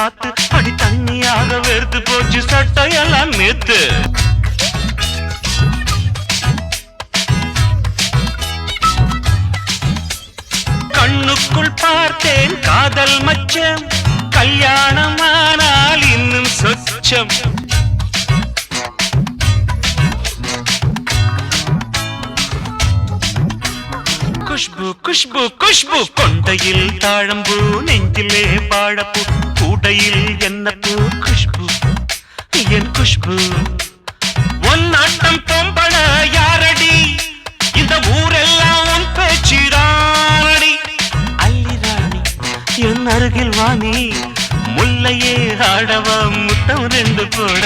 பார்த்து அடி தண்ணியாக வெறுத்து போச்சு சட்டையெல்லாம் நேத்து. கண்ணுக்குள் பார்த்தேன் காதல் மச்சம், கல்யாணமானால் இன்னும் சொச்சம். குஷ்பு குஷ்பு குஷ்பு, கொண்டையில் தாழம்பூ, நெஞ்சிலே வாழப்பூ, கூடையில் என்ன பூ? குஷ்பு என் குஷ்பு. உன் நாட்டம் பொம்பள யாரடி, இந்த ஊரெல்லாம் உன் பேச்சிடானடி. அல்லிராணி என் அருகில் வாணி, முல்லையே ஆடவா முத்தம் ரெண்டு போட.